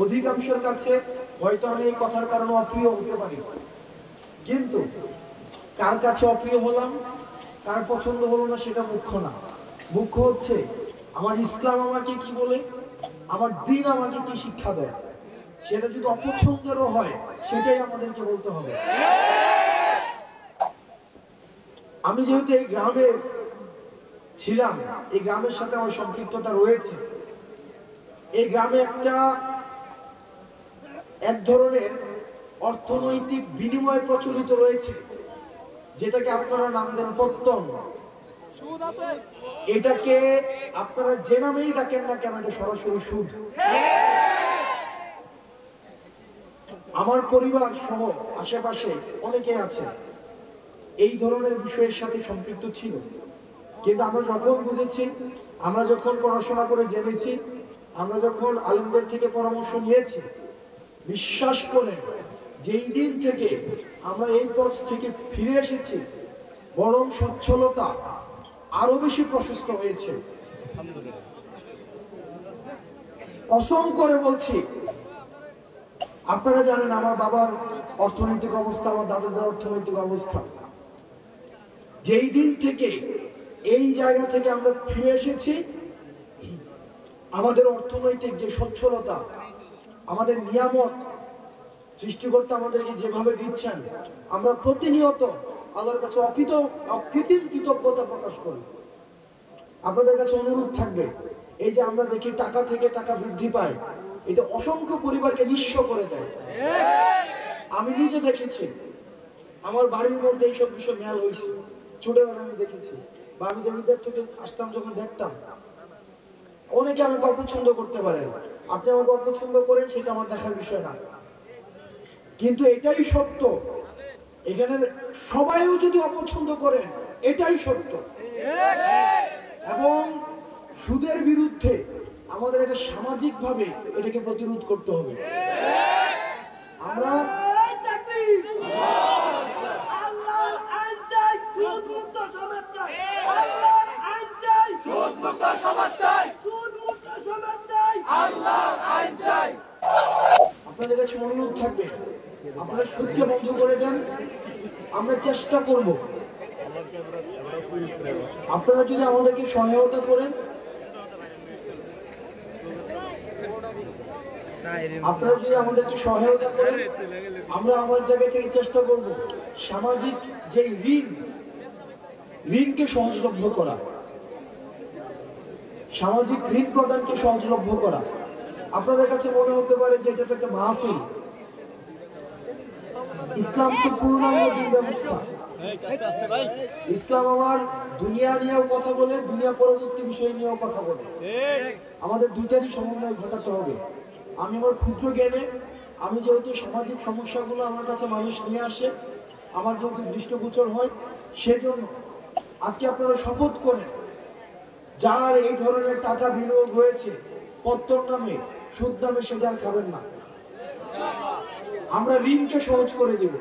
অধিকাংশের কাছে হয়তো আমি এই কথার কারণে অপ্রিয় হতে পারি, কিন্তু কার কাছে অপ্রিয় হলাম, কার পছন্দ হলো না সেটা মুখ্য না। মুখ্য হচ্ছে আমার ইসলাম আমাকে কি বলে, আমার দ্বীন আমাকে কি শিক্ষা দেয়। সেটা যদি অপছন্দেরও হয় সেটাই আমাদেরকে বলতে হবে। আমি যেহেতু এই গ্রামে ছিলাম, এই গ্রামের সাথে আমার সম্পৃক্ততা রয়েছে। এই গ্রামে এক ধরনের অর্থনৈতিক বিনিময় প্রচলিত রয়েছে, যেটাকে আপনারা নাম দেন পত্তন। এটাকে আপনারা যে নামেই ডাকেন না কেন, এটা সরাসরি সুদ। আমার পরিবার সহ আশেপাশে অনেকে আছে এই ধরনের বিষয়ের সাথে সম্পৃক্ত ছিল, কিন্তু আমরা যখন বুঝেছি, আমরা যখন পড়াশোনা করে জেনেছি, আমরা যখন আলেমদের থেকে পরামর্শ নিয়েছি, বিশ্বাস করে যেই দিন থেকে আমরা এই পথ থেকে ফিরে এসেছি, বরং সচ্ছলতা আরো বেশি প্রশস্ত হয়েছে। কসম করে বলছি, আপনারা জানেন আমার বাবার অর্থনৈতিক অবস্থা, আমার দাদাদের অর্থনৈতিক অবস্থা। যেই দিন থেকে এই জায়গা থেকে আমরা ফিরে এসেছি, আমাদের অর্থনৈতিক যে সচ্ছলতা, আমাদের নিয়ামত সৃষ্টিকর্তা আমাদেরকে যেভাবে দিচ্ছেন, আমরা প্রতিনিয়ত আল্লাহর কাছে অকৃত্রিম কৃতজ্ঞতা প্রকাশ করি। আপনাদের কাছে অনুরোধ থাকবে, এই যে আমরা দেখি টাকা থেকে টাকা বৃদ্ধি পায়, এটা অসংখ্য পরিবারকে নিঃস্ব করে দেয়। আমি নিজে দেখেছি, আমার বাড়ির মধ্যে এইসব বিষয় মেয়াল হয়েছে, ছোটবেলা আমি দেখেছি, বা আমি জমিদার থেকে আসতাম যখন দেখতাম। অনেকে আমাকে অপছন্দ করতে পারেন, আপনি আমাকে অপছন্দ করেন, সেটা আমার দেখার বিষয় না, কিন্তু এটাই সত্য। এখানে সবাইও যদি অপছন্দ করেন, এটাই সত্য। এবং সুদের বিরুদ্ধে আমাদের এটা সামাজিক ভাবে এটাকে প্রতিরোধ করতে হবে। আমরা আপনাদের কাছে অনুরোধ থাকবে, আপনারা সুদকে বন্ধ করে দেন। আমরা চেষ্টা করব, আপনারা যদি আমাদেরকে সহায়তা করেন, আমরা আমার জায়গা থেকে চেষ্টা করব সামাজিক যে ঋণকে সহজলভ্য করা, সামাজিক ঋণ প্রদানকে সহজলভ্য করা। আপনাদের কাছে মনে হতে পারে যে এটা তো একটা মাহফিল, ইসলাম তো পূর্ণাঙ্গ দিন ব্যবস্থা। ইসলাম আমার দুনিয়া নিয়েও কথা বলে, দুনিয়া পরবর্তী বিষয় নিয়েও কথা বলে। আমাদের দুইটারই সমন্বয় ঘটাতে হবে। আমি আমার ক্ষুদ্র জ্ঞানে, আমি যেহেতু সামাজিক সমস্যাগুলো আমার কাছে মানুষ নিয়ে আসে, আমার যেহেতু দৃষ্টিগোচর হয়, সেজন্য আজকে আপনারা শপথ করেন, যার এই ধরনের টাকা বিনিয়োগ হয়েছে পত্তন নামে, সুদ নামে, সেটা আর খাবেন না। আমরা ঋণকে সহজ করে দেব।